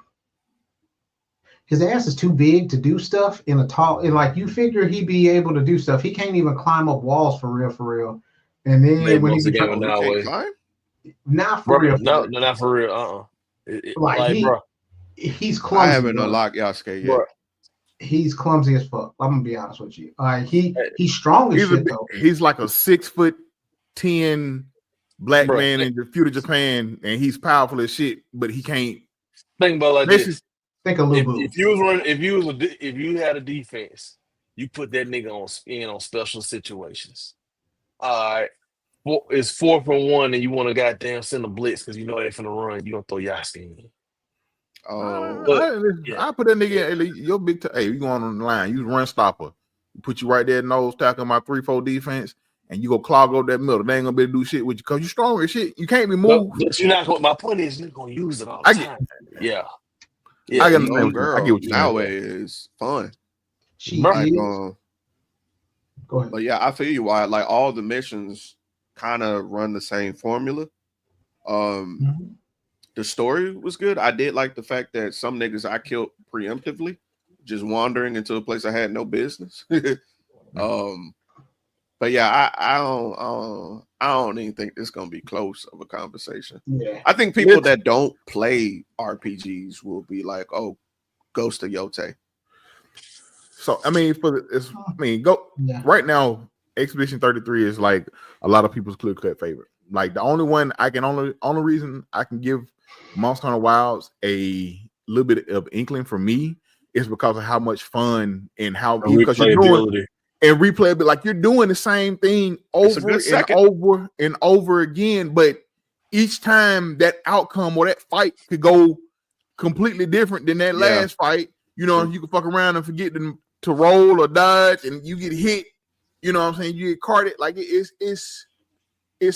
his ass is too big to do stuff in a tall, and like you figure he'd be able to do stuff. He can't even climb up walls for real. And then when he can't climb? Not for real. No, not for real. Bro, he's clumsy. I haven't unlocked Yasuke yet. Bro, he's clumsy as fuck. I'm gonna be honest with you. He's strong as shit though. He's like a 6'10" black man in the feudal Japan, and he's powerful as shit, but he can't. Think about like this. Think a little if you had a defense, you put that nigga on special situations. All right. It's 4-for-1 and you want to goddamn send a blitz because you know they're finna run. You don't throw Yasuke in. I put that nigga in your big hey, you going on the line, you run stopper. Put you right there, nose tackle my 3-4 defense, and you go clog up that middle. They ain't gonna be able to do shit with you because you strong as shit. You can't be moved. But you're not going. My point is you're gonna use it all the time. Yeah. I get what you nowadays is fun. Go ahead. But yeah, I feel you. Why like all the missions kind of run the same formula. The story was good. I did like the fact that some niggas I killed preemptively, just wandering into a place I had no business. But yeah, I don't even think this is gonna be close of a conversation. Yeah. I think people that don't play RPGs will be like, "Oh, Ghost of Yotei." So I mean, right now, Expedition 33 is like a lot of people's clear cut favorite. Like the only one only reason I can give Monster Hunter Wilds a little bit of inkling for me is because of how much fun and how because you're doing and replay it, like you're doing the same thing over and over and over again, but each time that outcome or that fight could go completely different than that last fight. You know, you can fuck around and forget to roll or dodge, and you get hit. You know what I'm saying? You get carted. Like it's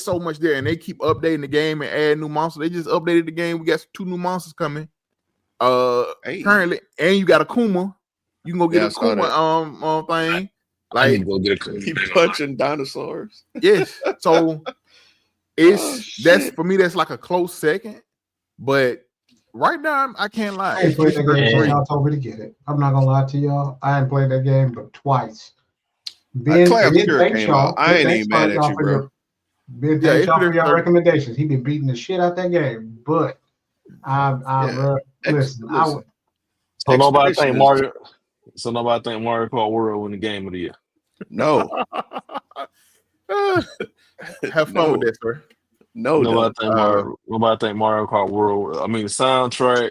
so much there, and they keep updating the game and add new monsters. They just updated the game. We got 2 new monsters coming. Currently, and you got a Kuma. You can go get a Kuma thing. Like go get a he punching dinosaurs. Yes. So that's for me, that's like a close second. But right now, I can't lie. I ain't played that game. Y'all told me to get it. I'm not gonna lie to y'all. I ain't played that game but twice. Clair Obscur came out. I ain't even mad at you, bro. Ben, thanks y'all for your recommendations. He been beating the shit out that game, but listen. So nobody think Mario Kart World win the game of the year. No. Have fun with that, sir. Nobody think Mario Kart World. I mean, the soundtrack.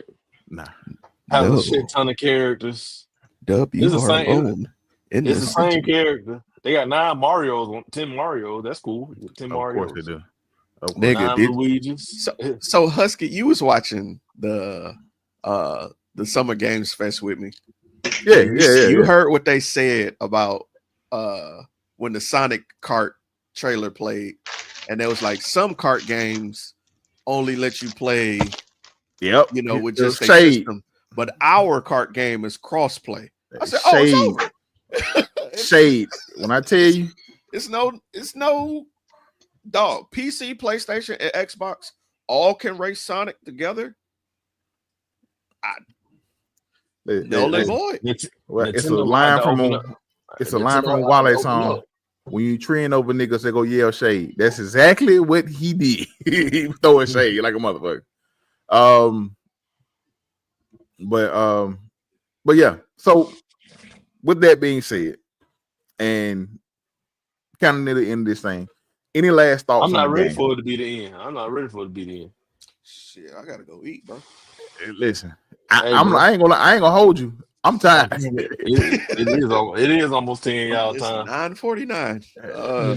Has a shit ton of characters. It's the same character. They got 9 Marios, 10 Marios. That's cool. 10 Marios. Of course they do. Nigga, Luigi's. So Husky, you was watching the Summer Games Fest with me. Yeah. You heard what they said about when the Sonic Kart trailer played, and there was like some kart games only let you play, with just a system, but our kart game is cross-play. I said, it's over. Shade. When I tell you, it's no dog. PC, PlayStation, and Xbox all can race Sonic together. It's a line from a Wale song. when you trend over niggas that go yell shade, that's exactly what he did. He was throwing shade like a motherfucker. But yeah. So with that being said, and kind of near the end of this thing, any last thoughts? I'm not on the ready game? for it to be the end. I'm not ready for it to be the end. Shit, I gotta go eat, bro. Listen, Hey, I ain't gonna hold you. I'm tired. It is almost 10 y'all It's time. 9:49.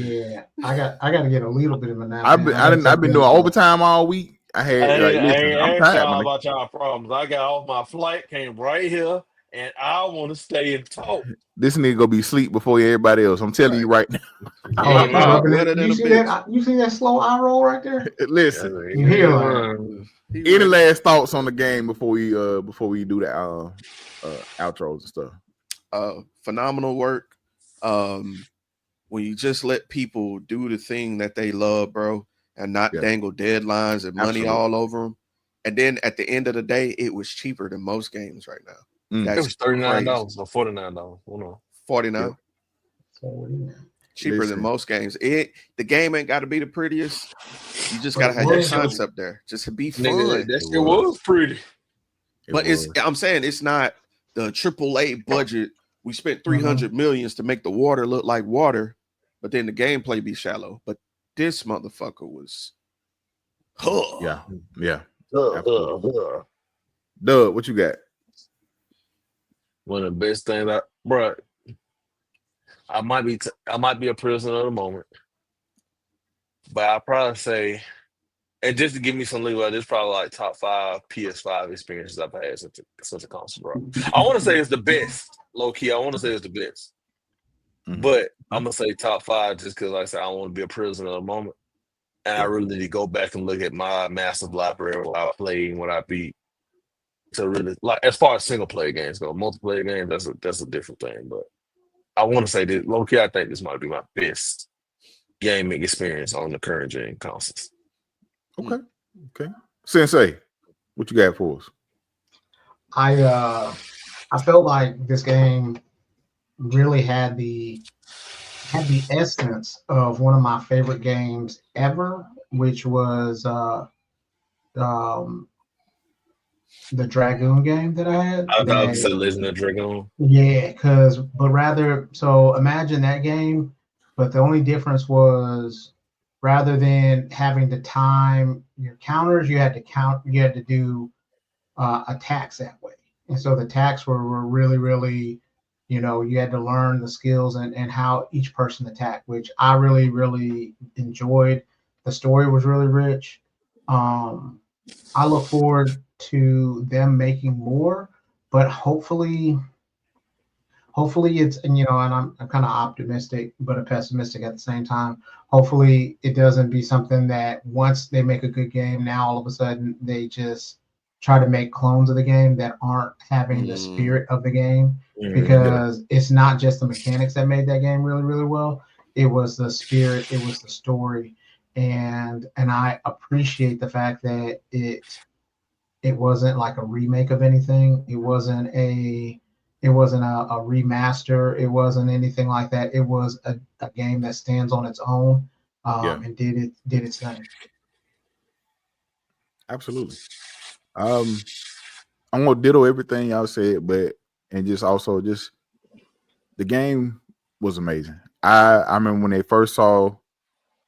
Yeah, I got to get a little bit of a nap. I've been doing overtime all week. I had I listen, I'm ain't tired, y'all man. about y'all problems. I got off my flight, came right here, and I want to stay and talk. This nigga gonna be asleep before everybody else. I'm telling you right now. Oh, Yeah, rubbing better it. than You a see bitch. that? You see that slow eye roll right there? Listen, You hear like any last thoughts on the game before we do the outros and stuff? Phenomenal work. When you just let people do the thing that they love, bro, and not dangle deadlines and money all over them. And then at the end of the day, it was cheaper than most games right now. It was $39 or $49. Hold on. 49. Cheaper than most games. The game ain't got to be the prettiest. You just gotta have your concept there. Just to be fun. Nigga, that shit was pretty. But I'm saying it's not the AAA budget. We spent 300 millions to make the water look like water, but then the gameplay be shallow. But this motherfucker was yeah. Doug, what you got? One of the best things bro. I might be a prisoner of the moment, but I'll probably say, and just to give me some leeway, this is probably like top 5 PS5 experiences I've had since the console, bro. I want to say it's the best, low key. I want to say it's the best, but I'm gonna say top 5 just because, like I said, I don't want to be a prisoner of the moment, and I really need to go back and look at my massive library, what I played and what I beat, to really, like, as far as single player games go. Multiplayer games, that's a different thing, but I want to say that low key, I think this might be my best gaming experience on the current gen consoles. Okay. Sensei, what you got for us? I felt like this game really had the essence of one of my favorite games ever, which was the Dragoon game that I had. I thought you said Legend of Dragoon. Yeah, so imagine that game, but the only difference was, rather than having to time your counters, you had to do attacks that way. And so the attacks were really, really, you had to learn the skills and how each person attacked, which I really, really enjoyed. The story was really rich. I look forward to them making more, but hopefully it's, and I'm kind of optimistic but pessimistic at the same time. Hopefully it doesn't be something that once they make a good game, now all of a sudden they just try to make clones of the game that aren't having the spirit of the game, because it's not just the mechanics that made that game really, really well. It was the spirit, it was the story, and I appreciate the fact that it wasn't like a remake of anything. It wasn't a remaster. It wasn't anything like that. It was a game that stands on its own, and did its thing. Absolutely. I'm gonna ditto everything y'all said, and just also the game was amazing. I remember when they first showed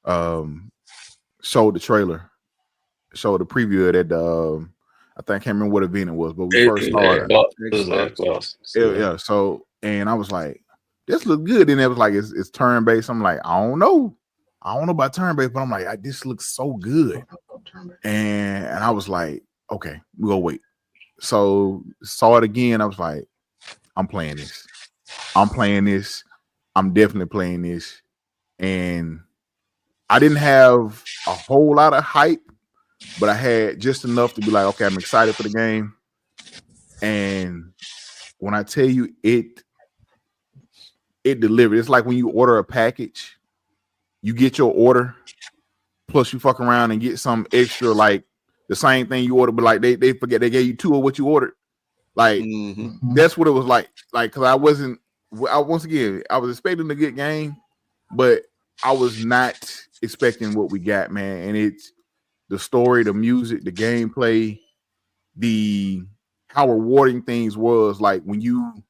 the trailer, showed the preview of that. I think I can't remember what event it was, but we first saw it. Yeah. So, and I was like, this looks good. And it was like, it's turn based. I'm like, I don't know about turn based, but I'm like, this looks so good. And I was like, okay, we'll wait. So saw it again. I was like, I'm playing this. I'm definitely playing this. And I didn't have a whole lot of hype, but I had just enough to be like, okay, I'm excited for the game. And when I tell you it delivered. It's like when you order a package, you get your order, plus you fuck around and get some extra, like the same thing you ordered, but like they forget they gave you 2 of what you ordered. Like that's what it was like. Like, cause I was expecting a good game, but I was not expecting what we got, man. And it's the story, the music, the gameplay, how rewarding things was. Like when you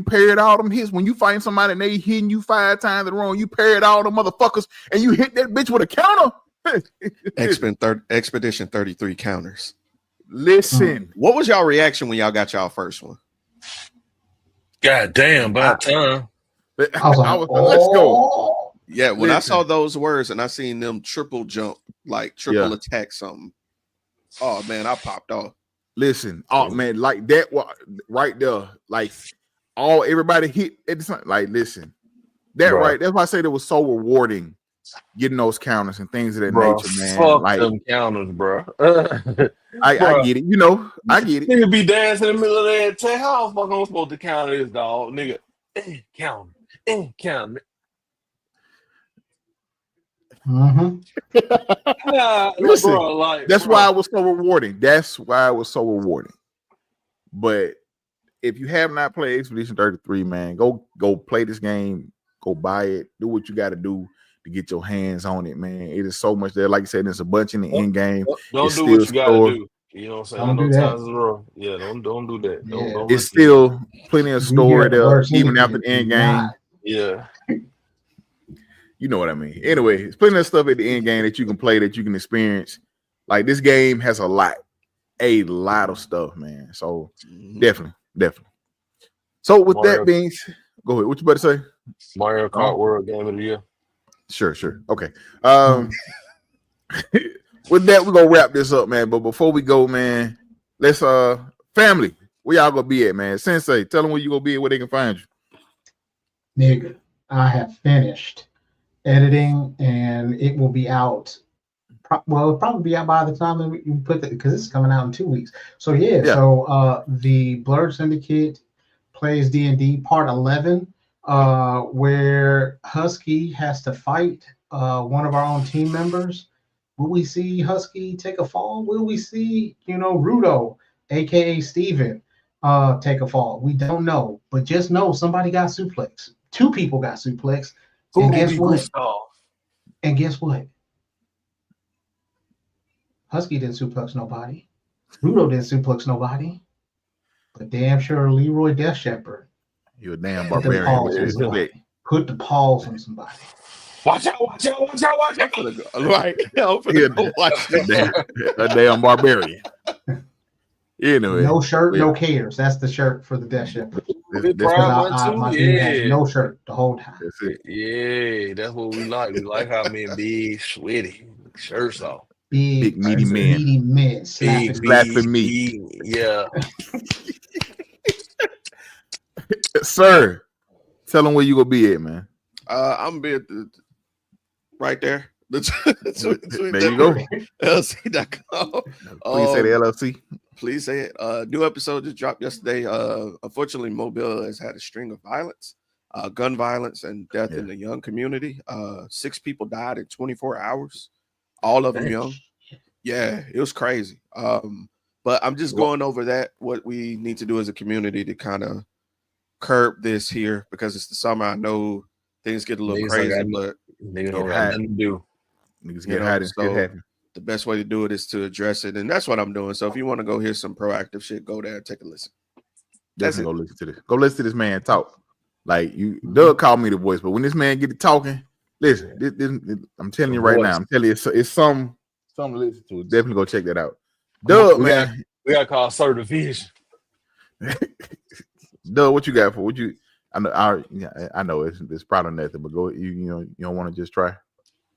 parried all them hits, when you find somebody and they hitting you 5 times in a row, you parried all them motherfuckers and you hit that bitch with a counter. Expedition 33 counters. Listen, what was y'all reaction when y'all got y'all first one? God damn, about time. I was like, let's go. Yeah, when I saw those words and I seen them triple jump, like triple attack something. Oh man, I popped off. Listen, oh man, like that right there, like everybody hit at the same. Like, listen, that right. That's why I said it was so rewarding getting those counters and things of that nature, man. Fuck like them counters, bro. I get it, I get it. Nigga be dancing in the middle of that. Tell how the fuck I'm supposed to counter this dog, nigga. Count, count. Listen, bro, like, that's why it was so rewarding. But if you have not played Expedition 33, man, go play this game. Go buy it. Do what you got to do to get your hands on it, man. It is so much there. Like I said, there's a bunch in the end game. Don't do what you got to do. You know what I'm saying? Don't do that. Yeah, don't do that. Yeah. Don't it's still plenty of story there, even after the end game. Yeah. You know what I mean? Anyway, it's plenty of stuff at the end game that you can play, that you can experience. Like, this game has a lot of stuff, man. So definitely. So with that being, go ahead. What you about to say? Mario Kart World Game of the Year. Sure. Okay. With that, we're gonna wrap this up, man. But before we go, man, let's family, where y'all gonna be at, man? Sensei, tell them where you gonna be at, where they can find you. Nigga, I have finished editing and it will be out. It'll probably be out by the time that we put it, because it's coming out in 2 weeks. So so the Blurred Syndicate plays D&D Part 11, where Husky has to fight one of our own team members. Will we see Husky take a fall? Will we see, Rudo, aka Steven, take a fall? We don't know, but just know somebody got suplexed. 2 people got suplexed. And guess what? Husky didn't suplex nobody. Rudo didn't suplex nobody. But damn sure Leroy Death Shepherd. You're a damn barbarian. Put the paws on somebody. Watch out. Right. A damn barbarian. Anyway. No shirt, no cares. That's the shirt for the Death Shepherd. My team has no shirt the whole time. That's it. Yeah, that's what we like. We like how men big, sweaty, shirts off. Big meaty men. Slapping meat. Yeah. Sir, tell them where you gonna be at, man. I'm gonna be right there. There you go. LC.com. Please say the LLC. Please say it. New episode just dropped yesterday. Unfortunately, Mobile has had a string of violence, gun violence, and death in the young community. 6 people died in 24 hours. All of them young. Yeah, it was crazy. But I'm just going over that. What we need to do as a community to kind of curb this here, because it's the summer. I know things get a little crazy, but niggas don't got nothing to do. Niggas get hot and shit happen. The best way to do it is to address it, and that's what I'm doing. So if you want to go hear some proactive shit, go there and take a listen. Go listen to this. Go listen to this man talk. Like, Doug called me the voice, but when this man get to talking, listen. This, I'm telling you right now. I'm telling you, it's something to listen to. Definitely go check that out. Doug, man, we got called Sir Division. Doug, what you got for? What you? I know it's probably nothing, but go. You don't want to just try.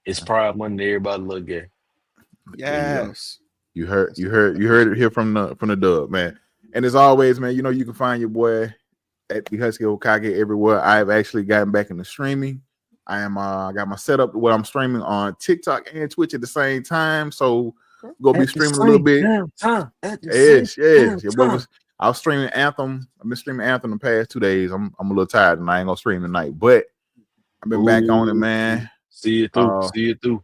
It's Pride Monday. Everybody look at. Yes, you heard it here from the Dub, man. And as always, man, you can find your boy at the Husky Okage everywhere. I've actually gotten back into streaming. I got my setup where I'm streaming on TikTok and Twitch at the same time. So go be streaming a little bit. Yes. I was streaming Anthem. I've been streaming Anthem the past 2 days. I'm a little tired and I ain't gonna stream tonight, but I've been back on it, man. See it through.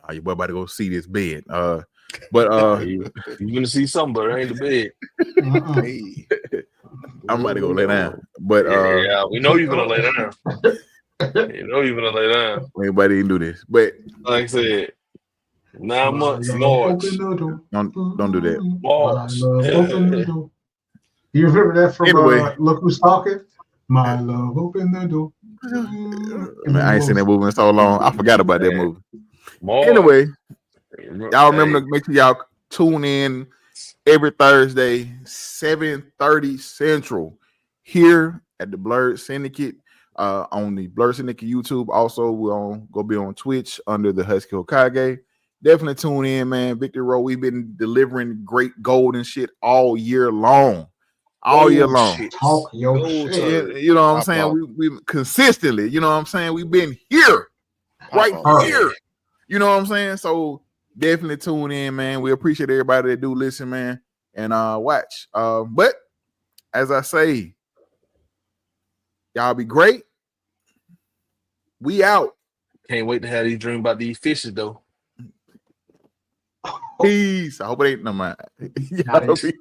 Your boy about to go see this bed. But you're gonna see something, but it ain't the bed. I'm about to go lay down. But we know you're gonna lay down. You know, you better lay down. Anybody didn't do this, but Like I said, 9 My months, love, March. open the door. don't do that. March. My love, open the door. You remember that from Anyway. Look Who's Talking? My love, open the door. Man, I ain't seen that movie in so long. I forgot about that movie. March. Anyway, y'all remember to make sure y'all tune in every Thursday, 7:30 Central, here at the Blurred Syndicate, on the Blurred Syndicate YouTube. Also, we'll go be on Twitch under the Husky Hokage. Definitely tune in, man. Victory Road, we've been delivering great gold and shit all year long. All year long. Talk your shit. You know what I'm saying? We consistently, you know what I'm saying? We've been here, right here. You know what I'm saying? So definitely tune in, man. We appreciate everybody that do listen, man, and watch. But as I say, y'all be great. We out. Can't wait to have these dream about these fishes though. Peace. I hope it ain't no mind. Not it.